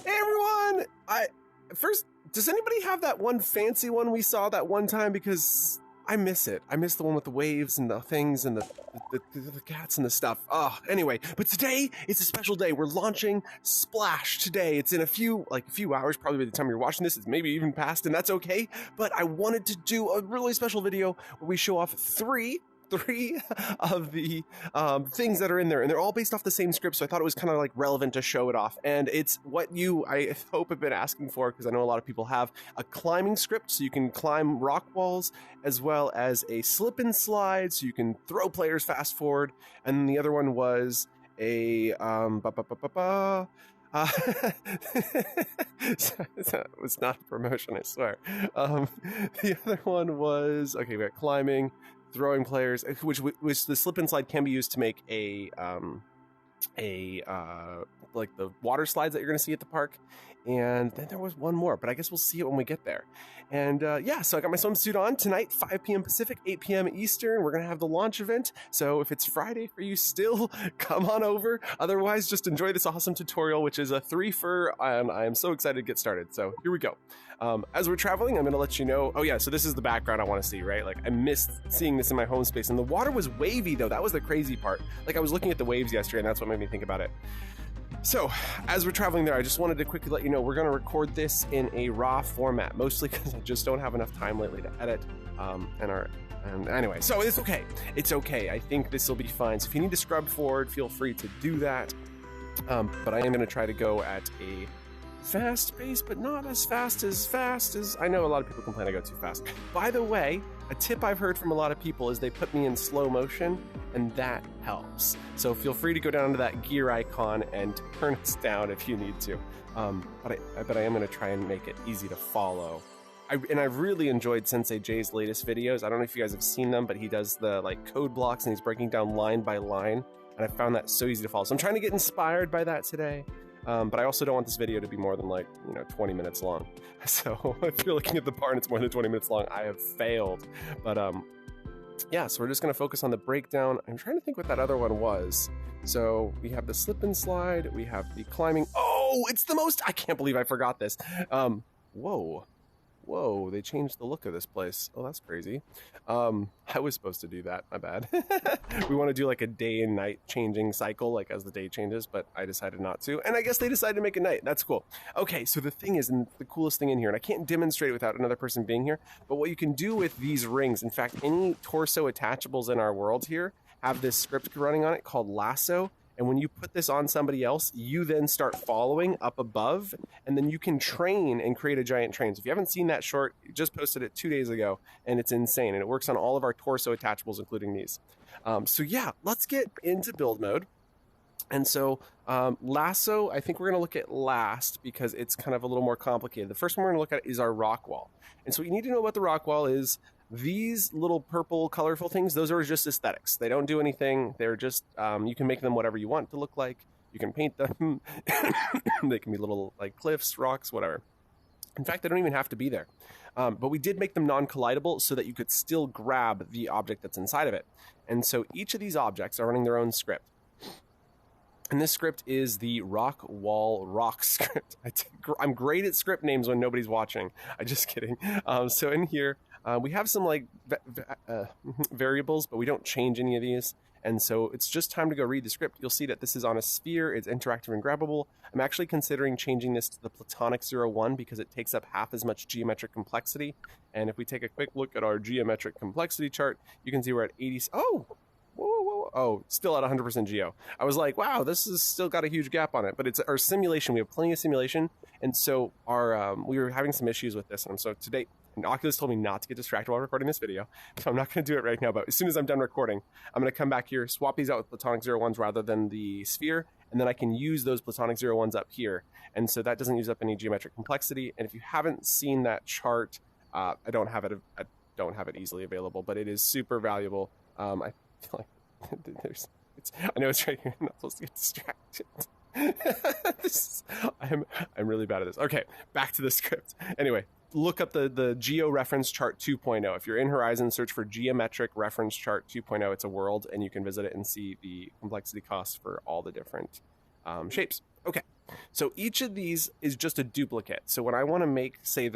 everyone! First, does anybody have that one fancy one we saw that one time? Because I miss it. I miss the one with the waves and the things and the cats and the stuff. Anyway, but today it's a special day. We're launching Splash today. It's in a few hours, probably by the time you're watching this, it's maybe even past, and that's okay. But I wanted to do a really special video where we show off three of the things that are in there, and they're all based off the same script, so I thought it was kind of like relevant to show it off. And it's what you, I hope, have been asking for, because I know a lot of people have a climbing script, so you can climb rock walls, as well as a slip and slide, so you can throw players fast forward. And then the other one was a it was not a promotion, I swear. The other one was, okay, we got climbing, throwing players, which the slip and slide can be used to make like the water slides that you're going to see at the park. And then there was one more, but I guess we'll see it when we get there. And yeah, so I got my swimsuit on tonight, 5 p.m. Pacific, 8 p.m. Eastern. We're going to have the launch event. So if it's Friday for you still, come on over. Otherwise, just enjoy this awesome tutorial, which is a 3 for, and I am so excited to get started. So here we go. As we're traveling, I'm going to let you know. Oh yeah, so this is the background I want to see, right? Like, I missed seeing this in my home space, and the water was wavy though. That was the crazy part. Like, I was looking at the waves yesterday, and that's what made me think about it. So, as we're traveling there, I just wanted to quickly let you know we're going to record this in a raw format, mostly because I just don't have enough time lately to edit. And anyway, so it's okay. It's okay. I think this will be fine. So if you need to scrub forward, feel free to do that. But I am going to try to go at a fast pace, but not as fast as I know a lot of people complain I go too fast. By the way, a tip I've heard from a lot of people is they put me in slow motion, and that helps. So feel free to go down to that gear icon and turn us down if you need to. But I am going to try and make it easy to follow. I've really enjoyed Sensei Jay's latest videos. I don't know if you guys have seen them, but he does the code blocks, and he's breaking down line by line, and I found that so easy to follow. So I'm trying to get inspired by that today. But I also don't want this video to be more than 20 minutes long. So if you're looking at the bar and it's more than 20 minutes long, I have failed. But yeah, so we're just going to focus on the breakdown. I'm trying to think what that other one was. So we have the slip and slide, we have the climbing. Oh, it's the most, I can't believe I forgot this. Whoa, they changed the look of this place. Oh, that's crazy. I was supposed to do that, my bad. We want to do like a day and night changing cycle, like as the day changes, but I decided not to. And I guess they decided to make it night. That's cool. Okay, so the thing is, and the coolest thing in here, and I can't demonstrate it without another person being here, but what you can do with these rings, in fact, any torso attachables in our world here have this script running on it called Lasso. And when you put this on somebody else, you then start following up above, and then you can train and create a giant train. So if you haven't seen that short, just posted it 2 days ago, and it's insane. And it works on all of our torso attachables, including these. So yeah, let's get into build mode. And so Lasso, I think we're going to look at last because it's kind of a little more complicated. The first one we're going to look at is our rock wall. And so what you need to know about the rock wall is these little purple colorful things, those are just aesthetics. They don't do anything. They're just, you can make them whatever you want to look like. You can paint them. They can be little cliffs, rocks, whatever. In fact, they don't even have to be there. But we did make them non-collidable so that you could still grab the object that's inside of it. And so each of these objects are running their own script. And this script is the rock wall rock script. I'm great at script names when nobody's watching. I'm just kidding. So in here, we have some variables, but we don't change any of these. And so it's just time to go read the script. You'll see that this is on a sphere. It's interactive and grabbable. I'm actually considering changing this to the platonic 0-1 because it takes up half as much geometric complexity. And if we take a quick look at our geometric complexity chart, you can see we're at 80. Oh, whoa, still at 100% geo. I was like, wow, this has still got a huge gap on it, but it's our simulation. We have plenty of simulation. And so our we were having some issues with this. And so today, and Oculus told me not to get distracted while recording this video, so I'm not going to do it right now. But as soon as I'm done recording, I'm going to come back here, swap these out with platonic 0-1s rather than the sphere, and then I can use those platonic 0-1s up here. And so that doesn't use up any geometric complexity. And if you haven't seen that chart, I don't have it easily available, but it is super valuable. I feel like I know it's right here. I'm not supposed to get distracted. I'm really bad at this. Okay, back to the script. Anyway, look up the Geo Reference Chart 2.0. If you're in Horizon, search for Geometric Reference Chart 2.0. It's a world, and you can visit it and see the complexity costs for all the different shapes. Okay, so each of these is just a duplicate. So when I want to make, say,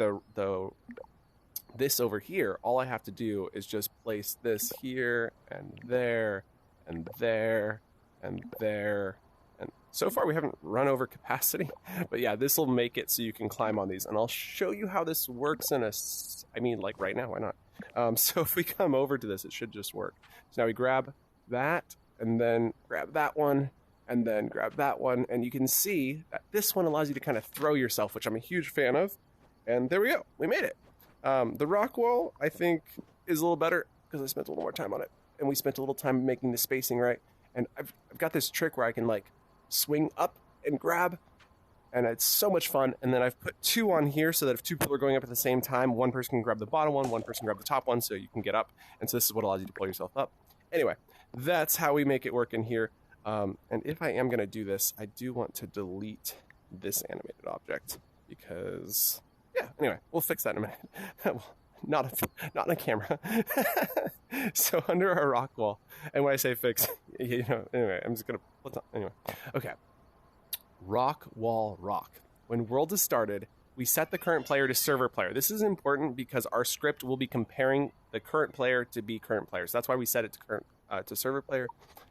this over here, all I have to do is just place this here and there and there and there. And so far we haven't run over capacity, but yeah, this will make it so you can climb on these. And I'll show you how this works I mean, like right now, why not? So if we come over to this, it should just work. So now we grab that and then grab that one and then grab that one. And you can see that this one allows you to kind of throw yourself, which I'm a huge fan of. And there we go, we made it. The rock wall, I think, is a little better because I spent a little more time on it. And we spent a little time making the spacing right. And I've got this trick where I can like swing up and grab. And it's so much fun. And then I've put 2 on here so that if 2 people are going up at the same time, one person can grab the bottom one person can grab the top one so you can get up. And so this is what allows you to pull yourself up. Anyway, that's how we make it work in here. And if I am going to do this, I do want to delete this animated object because... yeah, anyway, we'll fix that in a minute. not in a camera. So under our rock wall, and when I say fix, anyway, I'm just going to, anyway. Okay. Rock, wall, rock. When world is started, we set the current player to server player. This is important because our script will be comparing the current player to be current player. So that's why we set it to server player.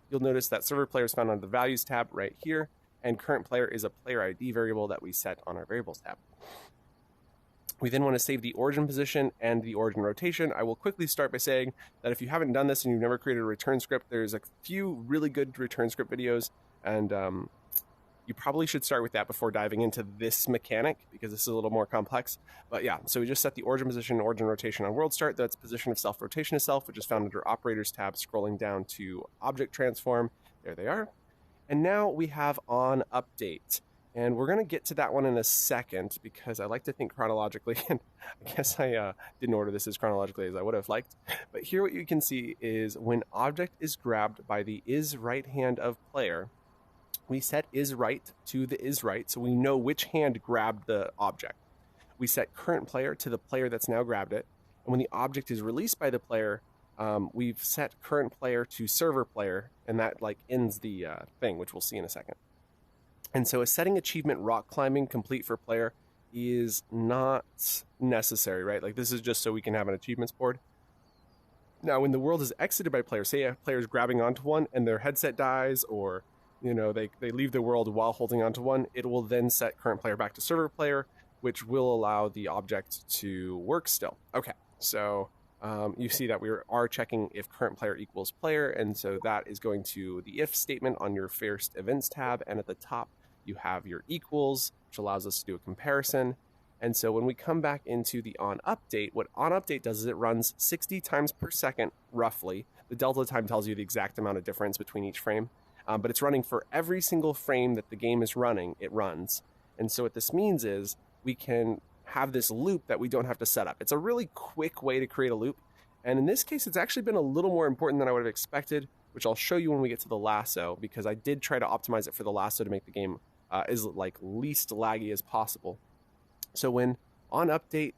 You'll notice that server player is found under the values tab right here, and current player is a player ID variable that we set on our variables tab. We then want to save the origin position and the origin rotation. I will quickly start by saying that if you haven't done this and you've never created a return script, there's a few really good return script videos, and you probably should start with that before diving into this mechanic because this is a little more complex. But yeah, so we just set the origin position and origin rotation on world start. That's position of self, rotation of self, which is found under operators tab, scrolling down to object transform. There they are. And now we have on update. And we're going to get to that one in a second because I like to think chronologically, and I guess I didn't order this as chronologically as I would have liked. But here what you can see is when object is grabbed by the is right hand of player, we set is right to the is right, so we know which hand grabbed the object. We set current player to the player that's now grabbed it, and when the object is released by the player, we've set current player to server player, and that like ends the thing, which we'll see in a second. And so a setting achievement rock climbing complete for player is not necessary, right? Like this is just so we can have an achievements board. Now, when the world is exited by players, say a player is grabbing onto one and their headset dies, or they leave the world while holding onto one, it will then set current player back to server player, which will allow the object to work still. Okay, so you see that we are checking if current player equals player, and so that is going to the if statement on your first events tab, and at the top you have your equals, which allows us to do a comparison. And so when we come back into the on update, what on update does is it runs 60 times per second, roughly. The delta time tells you the exact amount of difference between each frame, but it's running for every single frame that the game is running, it runs. And so what this means is we can have this loop that we don't have to set up. It's a really quick way to create a loop. And in this case, it's actually been a little more important than I would have expected, which I'll show you when we get to the Lasso, because I did try to optimize it for the Lasso to make the game as like least laggy as possible. So when on update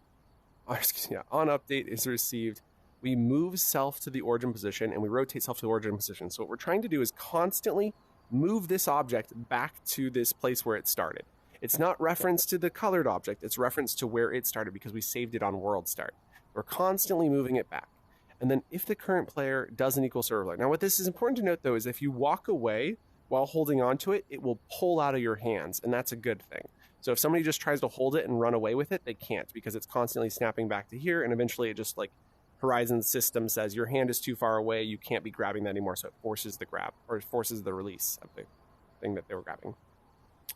is received, we move self to the origin position and we rotate self to the origin position. So what we're trying to do is constantly move this object back to this place where it started. It's not reference to the colored object, it's reference to where it started because we saved it on world start. We're constantly moving it back. And then if the current player doesn't equal server player. Now what this is important to note though is if you walk away while holding onto it, it will pull out of your hands, and that's a good thing. So if somebody just tries to hold it and run away with it, they can't because it's constantly snapping back to here, and eventually it just like Horizon's system says your hand is too far away, you can't be grabbing that anymore, so it forces the grab, or it forces the release of the thing that they were grabbing.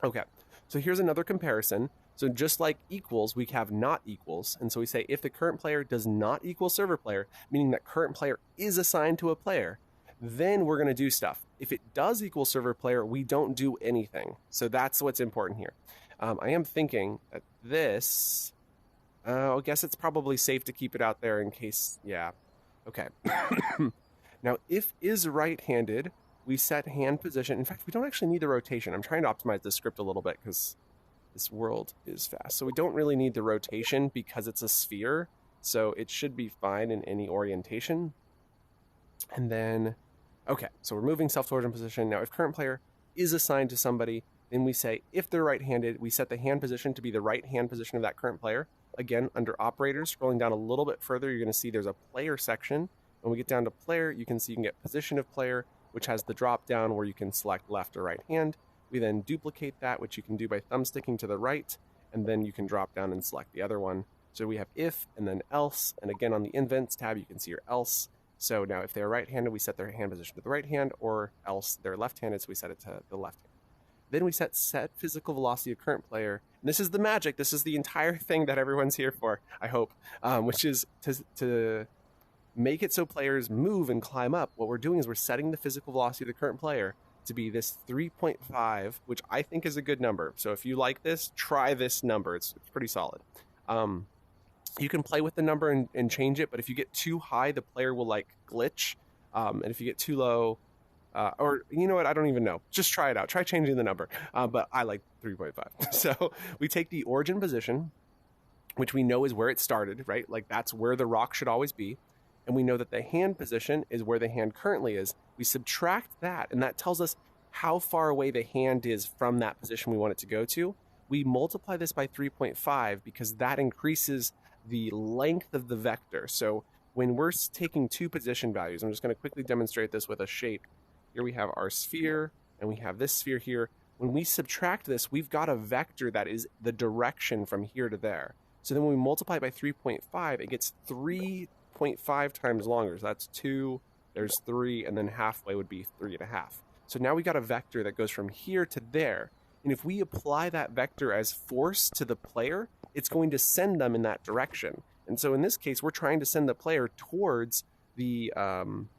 Okay, so here's another comparison. So just like equals, we have not equals, and so we say if the current player does not equal server player, meaning that current player is assigned to a player, then we're going to do stuff. If it does equal server player, we don't do anything. So that's what's important here. I am thinking that this, I guess it's probably safe to keep it out there in case, yeah. Okay. Now, if is right-handed, we set hand position. In fact, we don't actually need the rotation. I'm trying to optimize this script a little bit because this world is fast. So we don't really need the rotation because it's a sphere. So it should be fine in any orientation. And then, okay, so we're moving self to origin position. Now, if current player is assigned to somebody, Then we say, if they're right-handed, we set the hand position to be the right hand position of that current player. Again, under operators, scrolling down a little bit further, you're going to see there's a player section. When we get down to player, you can see you can get position of player, which has the drop down where you can select left or right hand. We then duplicate that, which you can do by thumbsticking to the right, and then you can drop down and select the other one. So we have if and then else, and again on the events tab, you can see your else. So now if they're right-handed, we set their hand position to the right hand, or else they're left-handed, so we set it to the left hand. Then we set physical velocity of current player. And this is the magic. This is the entire thing that everyone's here for, I hope, which is to make it so players move and climb up. What we're doing is we're setting the physical velocity of the current player to be this 3.5, which I think is a good number. So if you like this, try this number. It's pretty solid. You can play with the number and change it, but if you get too high, the player will like glitch. And if you get too low, or you know what, I don't even know. Just try it out. Try changing the number. But I like 3.5. So we take the origin position, which we know is where it started, right? Like that's where the rock should always be. And we know that the hand position is where the hand currently is. We subtract that, and that tells us how far away the hand is from that position we want it to go to. We multiply this by 3.5 because that increases the length of the vector. So when we're taking two position values, I'm just going to quickly demonstrate this with a shape. Here we have our sphere, and we have this sphere here. When we subtract this, we've got a vector that is the direction from here to there. So then when we multiply by 3.5, it gets 3.5 times longer. So that's 2, there's 3, and then halfway would be 3.5. So now we got a vector that goes from here to there. And if we apply that vector as force to the player, it's going to send them in that direction. And so in this case, we're trying to send the player towards the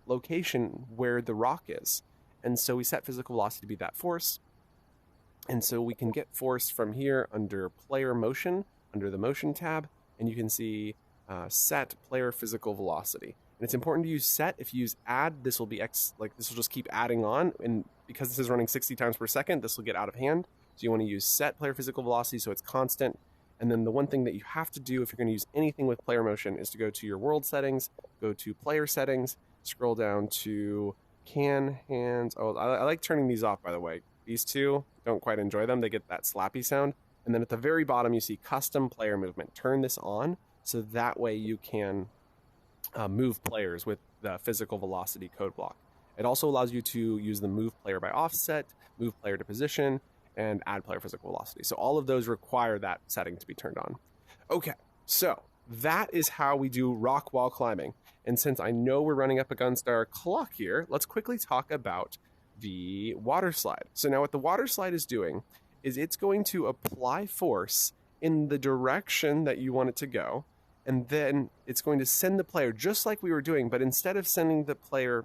location where the rock is. And so we set physical velocity to be that force. And so we can get force from here under player motion, under the motion tab, and you can see set player physical velocity. And it's important to use set. If you use add, this will be this will just keep adding on. And because this is running 60 times per second, this will get out of hand. So you want to use set player physical velocity so it's constant. And then the one thing that you have to do if you're going to use anything with player motion is to go to your world settings, go to player settings, scroll down to can hands. Oh, I like turning these off, by the way. These two, don't quite enjoy them. They get that slappy sound. And then at the very bottom, you see custom player movement. Turn this on so that way you can move players with the physical velocity code block. It also allows you to use the move player by offset, move player to position, and add player physical velocity. So all of those require that setting to be turned on. Okay, so that is how we do rock wall climbing. And since I know we're running up against our clock here, let's quickly talk about the water slide. So now what the water slide is doing is it's going to apply force in the direction that you want it to go, and then it's going to send the player just like we were doing, but instead of sending the player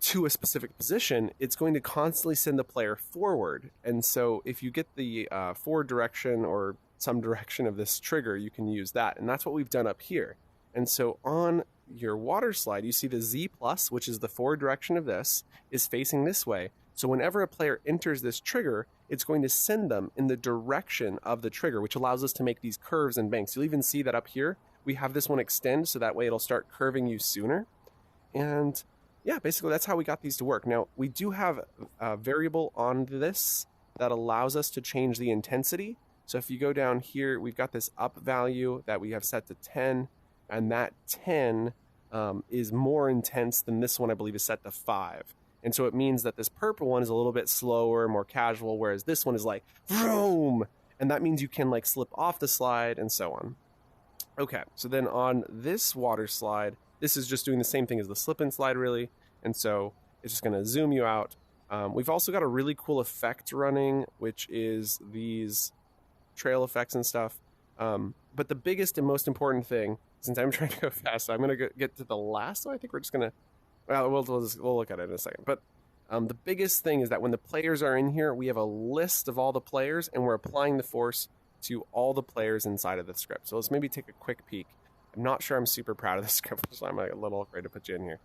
to a specific position, it's going to constantly send the player forward. And so if you get the forward direction or some direction of this trigger, you can use that. And that's what we've done up here. And so on your water slide, you see the Z plus, which is the forward direction of this, is facing this way. So whenever a player enters this trigger, it's going to send them in the direction of the trigger, which allows us to make these curves and banks. You'll even see that up here, we have this one extend, so that way it'll start curving you sooner. And yeah, basically that's how we got these to work. Now, we do have a variable on this that allows us to change the intensity. So if you go down here, we've got this up value that we have set to 10, and that 10 is more intense than this one, I believe, is set to 5. And so it means that this purple one is a little bit slower, more casual, whereas this one is like, vroom! And that means you can like slip off the slide and so on. Okay, so then on this water slide, this is just doing the same thing as the slip and slide, really. And so it's just going to zoom you out. We've also got a really cool effect running, which is these trail effects and stuff. But the biggest and most important thing, since I'm trying to go fast, I'm going to get to the lasso. I think we're just going to, well, we'll look at it in a second. But the biggest thing is that when the players are in here, we have a list of all the players, and we're applying the force to all the players inside of the script. So let's maybe take a quick peek. I'm not sure I'm super proud of the script, so I'm a little afraid to put you in here.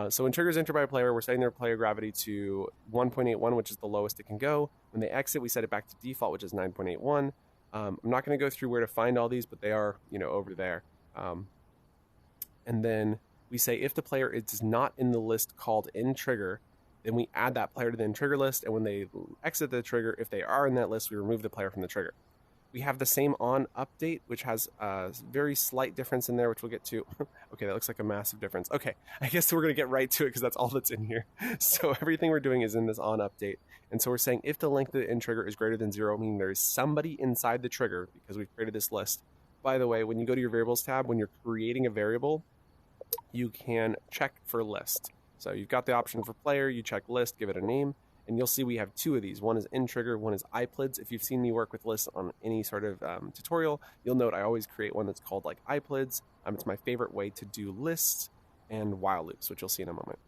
So when triggers enter by a player, we're setting their player gravity to 1.81, which is the lowest it can go. When they exit, we set it back to default, which is 9.81. I'm not going to go through where to find all these, but they are, over there. And then we say if the player is not in the list called in trigger, then we add that player to the in trigger list, and when they exit the trigger, if they are in that list, we remove the player from the trigger. We have the same on update, which has a very slight difference in there, which we'll get to. Okay, that looks like a massive difference. Okay, I guess we're going to get right to it because that's all that's in here. So everything we're doing is in this on update. And so we're saying if the length of the in trigger is greater than 0, meaning there is somebody inside the trigger because we've created this list. By the way, when you go to your variables tab, when you're creating a variable, you can check for list. So you've got the option for player, you check list, give it a name, and you'll see we have 2 of these. One is in trigger, one is iPlids. If you've seen me work with lists on any sort of tutorial, you'll note I always create one that's called like iPlids. It's my favorite way to do lists and while loops, which you'll see in a moment.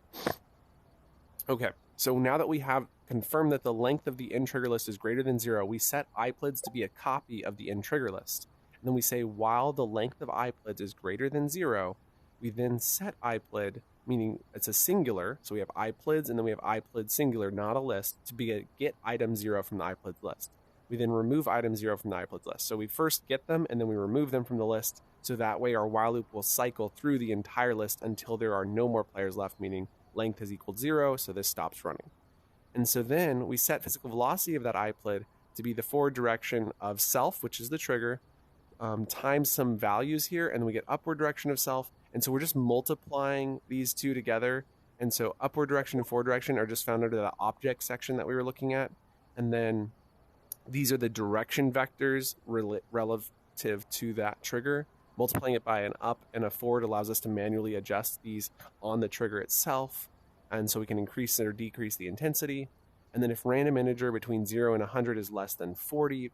Okay, so now that we have confirmed that the length of the in trigger list is greater than 0, we set iPlids to be a copy of the in trigger list. And then we say while the length of iPlids is greater than 0, we then set iPlid, meaning it's a singular, so we have iPlids and then we have iPlid singular, not a list, to be a get item 0 from the iPlids list. We then remove item 0 from the iPlids list. So we first get them and then we remove them from the list, so that way our while loop will cycle through the entire list until there are no more players left, meaning length has equaled 0, so this stops running. And so then we set physical velocity of that iPlid to be the forward direction of self, which is the trigger, times some values here, and then we get upward direction of self. And so we're just multiplying these two together. And so upward direction and forward direction are just found under the object section that we were looking at. And then these are the direction vectors relative to that trigger. Multiplying it by an up and a forward allows us to manually adjust these on the trigger itself. And so we can increase or decrease the intensity. And then if random integer between 0 and 100 is less than 40,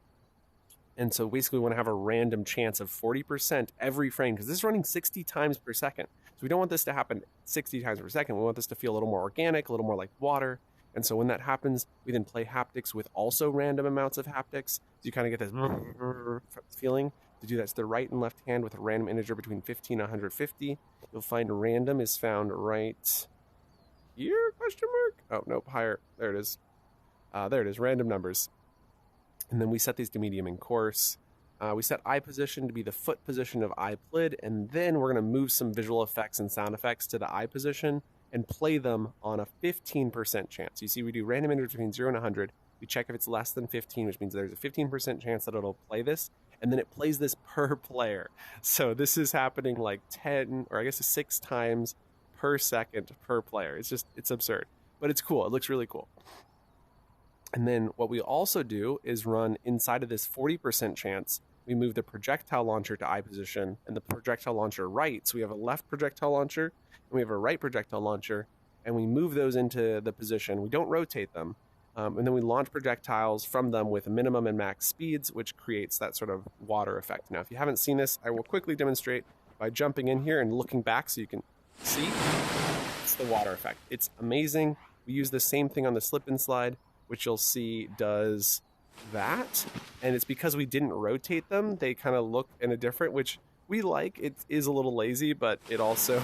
and so basically we want to have a random chance of 40% every frame, because this is running 60 times per second. So we don't want this to happen 60 times per second. We want this to feel a little more organic, a little more like water. And so when that happens, we then play haptics with also random amounts of haptics. So you kind of get this feeling. To do that to the right and left hand with a random integer between 50 and 150. You'll find random is found right here, question mark? Oh, nope, higher. There it is. There it is, random numbers. And then we set these to medium and coarse. We set eye position to be the foot position of iPlid, and then we're going to move some visual effects and sound effects to the eye position and play them on a 15% chance. You see, we do random integer between 0 and 100. We check if it's less than 15, which means there's a 15% chance that it'll play this, and then it plays this per player. So this is happening like 10, or I guess 6 times per second per player. It's absurd, but it's cool. It looks really cool. And then what we also do is run inside of this 40% chance, we move the projectile launcher to eye position and the projectile launcher right. So we have a left projectile launcher and we have a right projectile launcher, and we move those into the position. We don't rotate them. And then we launch projectiles from them with minimum and max speeds, which creates that sort of water effect. Now, if you haven't seen this, I will quickly demonstrate by jumping in here and looking back so you can see. It's the water effect. It's amazing. We use the same thing on the slip and slide, which you'll see does that. And it's because we didn't rotate them. They kind of look in a different, which we like. It is a little lazy, but it also,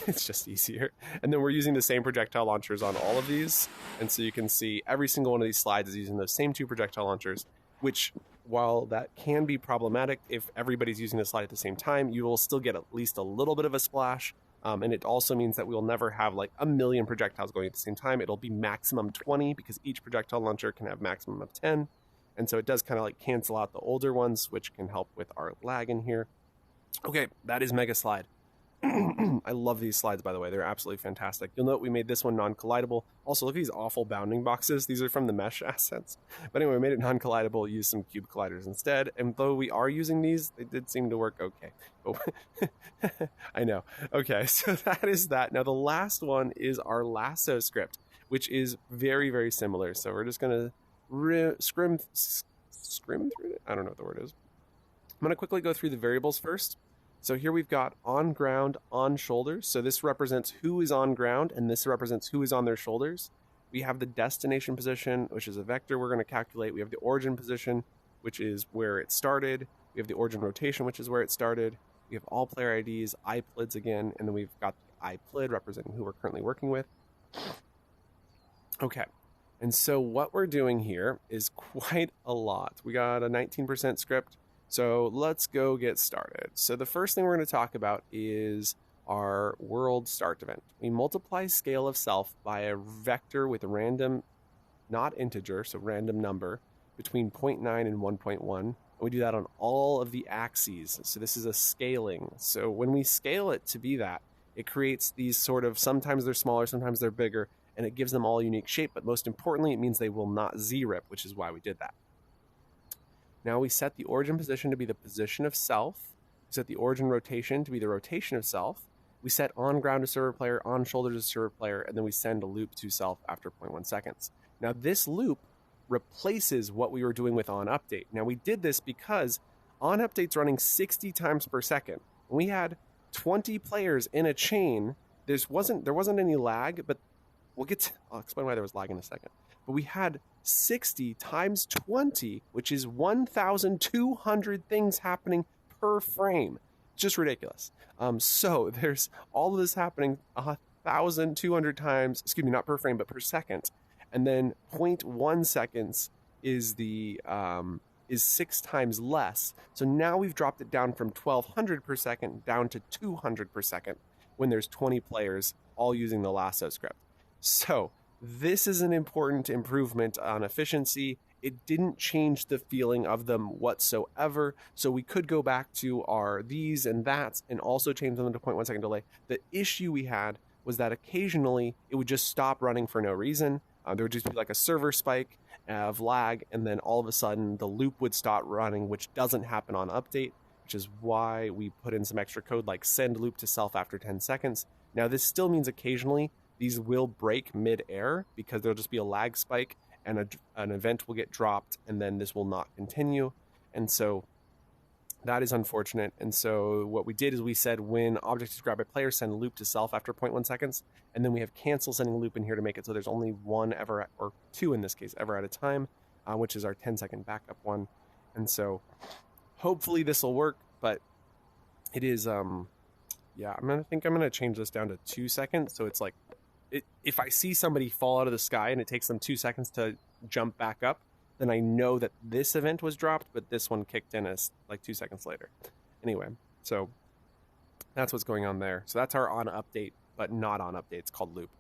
it's just easier. And then we're using the same projectile launchers on all of these. And so you can see every single one of these slides is using those same 2 projectile launchers, which while that can be problematic, if everybody's using the slide at the same time, you will still get at least a little bit of a splash. And it also means that we'll never have like a million projectiles going at the same time. It'll be maximum 20 because each projectile launcher can have maximum of 10. And so it does kind of like cancel out the older ones, which can help with our lag in here. Okay, that is Mega Slide. I love these slides, by the way. They're absolutely fantastic. You'll note we made this one non-collidable. Also, look at these awful bounding boxes. These are from the mesh assets. But anyway, we made it non-collidable, used some cube colliders instead. And though we are using these, they did seem to work okay. Oh, I know. Okay, so that is that. Now, the last one is our Lasso script, which is very, very similar. So we're just going to scrim through it. I don't know what the word is. I'm going to quickly go through the variables first. So here we've got on ground, on shoulders. So this represents who is on ground, and this represents who is on their shoulders. We have the destination position, which is a vector we're going to calculate. We have the origin position, which is where it started. We have the origin rotation, which is where it started. We have all player IDs, iPlids again, and then we've got the iPlid representing who we're currently working with. Okay, and so what we're doing here is quite a lot. We got a 19% script. So let's go get started. So the first thing we're going to talk about is our world start event. We multiply scale of self by a vector with a random, not integer, so random number, between 0.9 and 1.1. And we do that on all of the axes. So this is a scaling. So when we scale it to be that, it creates these sort of, sometimes they're smaller, sometimes they're bigger, and it gives them all a unique shape. But most importantly, it means they will not Z-rip, which is why we did that. Now we set the origin position to be the position of self. We set the origin rotation to be the rotation of self. We set on ground to server player, on shoulder to server player, and then we send a loop to self after 0.1 seconds. Now this loop replaces what we were doing with on update. Now we did this because on update's running 60 times per second. When we had 20 players in a chain, there wasn't any lag, but I'll explain why there was lag in a second. But we had 60 times 20, which is 1,200 things happening per frame. Just ridiculous. So there's all of this happening 1,200 times, excuse me, not per frame, but per second. And then 0.1 seconds is is 6 times less. So now we've dropped it down from 1,200 per second down to 200 per second when there's 20 players all using the Lasso script. So this is an important improvement on efficiency. It didn't change the feeling of them whatsoever. So we could go back to our these and that's and also change them to 0.1 second delay. The issue we had was that occasionally it would just stop running for no reason. There would just be like a server spike of lag, and then all of a sudden the loop would stop running, which doesn't happen on update, which is why we put in some extra code like send loop to self after 10 seconds. Now this still means occasionally these will break mid-air because there'll just be a lag spike and an event will get dropped, and then this will not continue. And so that is unfortunate. And so what we did is we said when object is grabbed by player, send loop to self after 0.1 seconds. And then we have cancel sending loop in here to make it so there's only one ever, or two in this case, ever at a time, which is our 10-second backup one. And so hopefully this will work, but it is, yeah, I think I'm going to change this down to 2 seconds. So it's like, if I see somebody fall out of the sky and it takes them 2 seconds to jump back up, then I know that this event was dropped, but this one kicked in as like 2 seconds later. Anyway, so that's what's going on there. So that's our on update, but not on update. It's called loop.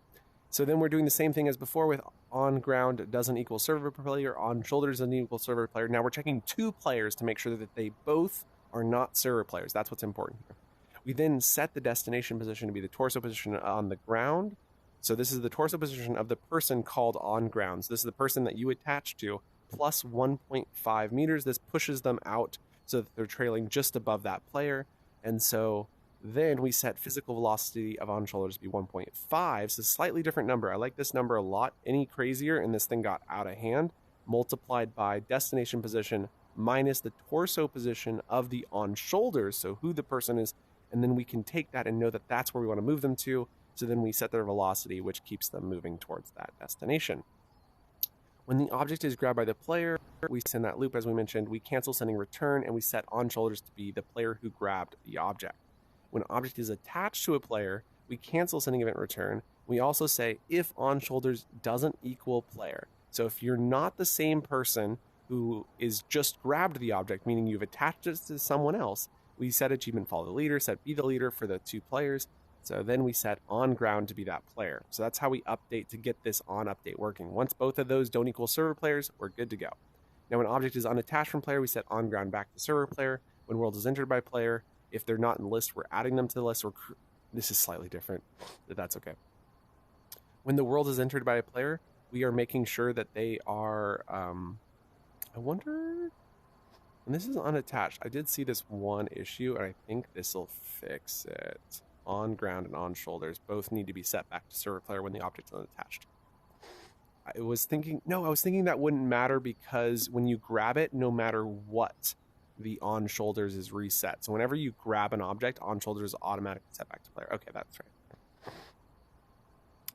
So then we're doing the same thing as before with on ground doesn't equal server player, on shoulders doesn't equal server player. Now we're checking 2 players to make sure that they both are not server players. That's what's important here. We then set the destination position to be the torso position on the ground. So this is the torso position of the person called on ground. So this is the person that you attach to, plus 1.5 meters. This pushes them out so that they're trailing just above that player. And so then we set physical velocity of on shoulders to be 1.5. So slightly different number. I like this number a lot. Any crazier and this thing got out of hand, multiplied by destination position minus the torso position of the on shoulders. So who the person is. And then we can take that and know that that's where we want to move them to. So then we set their velocity, which keeps them moving towards that destination. When the object is grabbed by the player, we send that loop, as we mentioned. We cancel sending return, and we set on shoulders to be the player who grabbed the object. When an object is attached to a player, we cancel sending event return. We also say if on shoulders doesn't equal player. So if you're not the same person who is just grabbed the object, meaning you've attached it to someone else, we set achievement follow the leader, set be the leader for the 2 players. So then we set on ground to be that player. So that's how we update to get this on update working. Once both of those don't equal server players, we're good to go. Now when object is unattached from player, we set on ground back to server player. When world is entered by player, if they're not in the list, we're adding them to the list. This is slightly different, but that's okay. When the world is entered by a player, we are making sure that they are, I wonder, and this is unattached. I did see this one issue, and I think this will fix it. On ground and on shoulders both need to be set back to server player when the object is unattached. I was thinking that wouldn't matter because when you grab it, no matter what, the on shoulders is reset. So whenever you grab an object, on shoulders is automatically set back to player. Okay, that's right.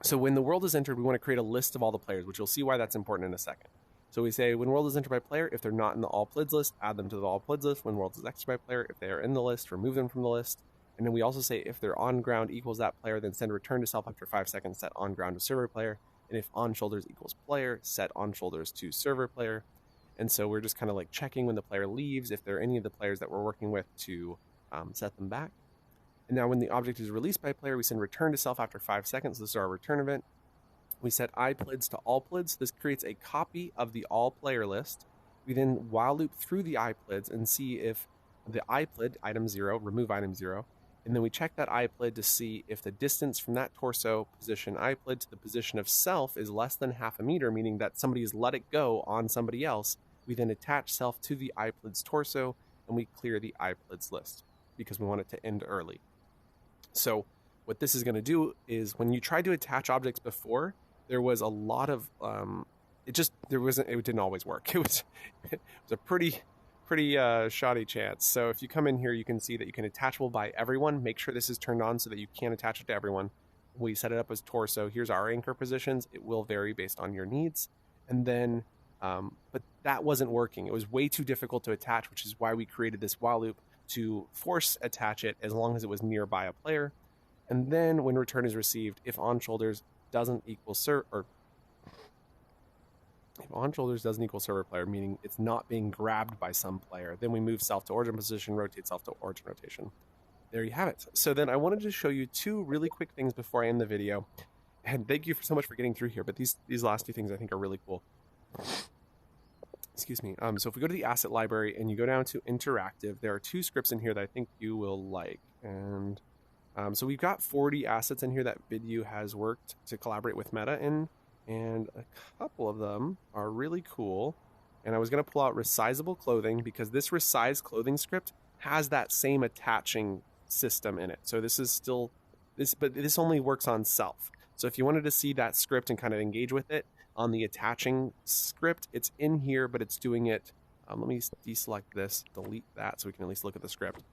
So when the world is entered, we want to create a list of all the players, which you'll see why that's important in a second. So we say when world is entered by player, if they're not in the all plids list, add them to the all plids list. When world is exited by player, if they are in the list, remove them from the list. And then we also say if their on ground equals that player, then send return to self after 5 seconds, set on ground to server player. And if on shoulders equals player, set on shoulders to server player. And so we're just kind of like checking when the player leaves, if there are any of the players that we're working with to set them back. And now when the object is released by a player, we send return to self after 5 seconds. This is our return event. We set iPlids to all plids. This creates a copy of the all player list. We then while loop through the iPlids and see if the iPlid, item 0, remove item 0, and then we check that iPlid to see if the distance from that torso position iPlid to the position of self is less than half a meter, meaning that somebody has let it go on somebody else. We then attach self to the iPlid's torso and we clear the iPlids list because we want it to end early. So what this is going to do is when you tried to attach objects before, there was a lot of it didn't always work. It was a pretty shoddy chance. So if you come in here, you can see that you can attachable by everyone. Make sure this is turned on so that you can attach it to everyone. We set it up as torso. Here's our anchor positions. It will vary based on your needs. And then but that wasn't working. It was way too difficult to attach, which is why we created this while loop to force attach it as long as it was nearby a player. And then when return is received, if on shoulders doesn't equal server player, meaning it's not being grabbed by some player, then we move self to origin position, rotate self to origin rotation. There you have it. So then I wanted to show you 2 really quick things before I end the video. And thank you so much for getting through here, but these last 2 things I think are really cool. Excuse me. So if we go to the asset library and you go down to interactive, there are 2 scripts in here that I think you will like. And so we've got 40 assets in here that Vidyuu has worked to collaborate with Meta in, and a couple of them are really cool. And I was going to pull out resizable clothing because this resize clothing script has that same attaching system in it. So this is still this, but this only works on self. So if you wanted to see that script and kind of engage with it on the attaching script, it's in here, but it's doing it. Let me deselect this, delete that, so we can at least look at the script.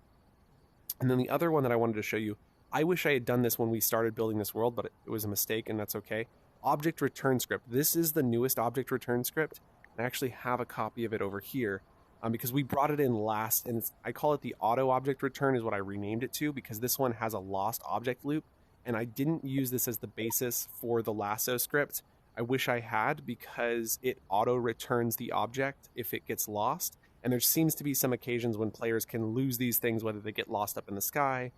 And then the other one that I wanted to show you, I wish I had done this when we started building this world, but it was a mistake, and that's okay. Object return script. This is the newest object return script. I actually have a copy of it over here because we brought it in last, and I call it the auto object return is what I renamed it to, because this one has a lost object loop, and I didn't use this as the basis for the Lasso script. I wish I had, because it auto returns the object if it gets lost. And there seems to be some occasions when players can lose these things, whether they get lost up in the sky.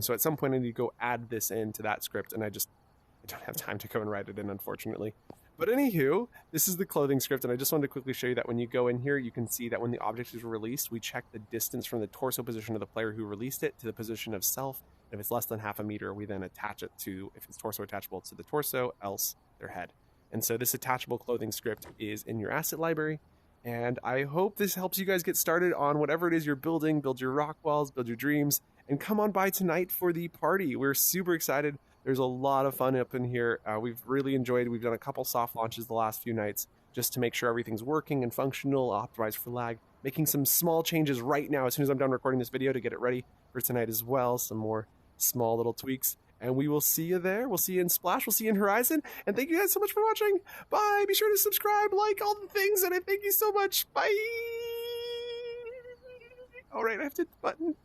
So at some point I need to go add this into that script, and I don't have time to go and write it in, unfortunately. But anywho, this is the clothing script, and I just wanted to quickly show you that when you go in here, you can see that when the object is released, we check the distance from the torso position of the player who released it to the position of self. If it's less than half a meter, we then attach it to, if it's torso attachable, to the torso, else their head. And so this attachable clothing script is in your asset library. And I hope this helps you guys get started on whatever it is you're building. Build your rock walls, build your dreams, and come on by tonight for the party. We're super excited. There's a lot of fun up in here. We've really enjoyed. We've done a couple soft launches the last few nights just to make sure everything's working and functional, optimized for lag. Making some small changes right now as soon as I'm done recording this video to get it ready for tonight as well. Some more small little tweaks. And we will see you there. We'll see you in Splash. We'll see you in Horizon. And thank you guys so much for watching. Bye. Be sure to subscribe, like all the things. And I thank you so much. Bye. All right, I have to hit the button.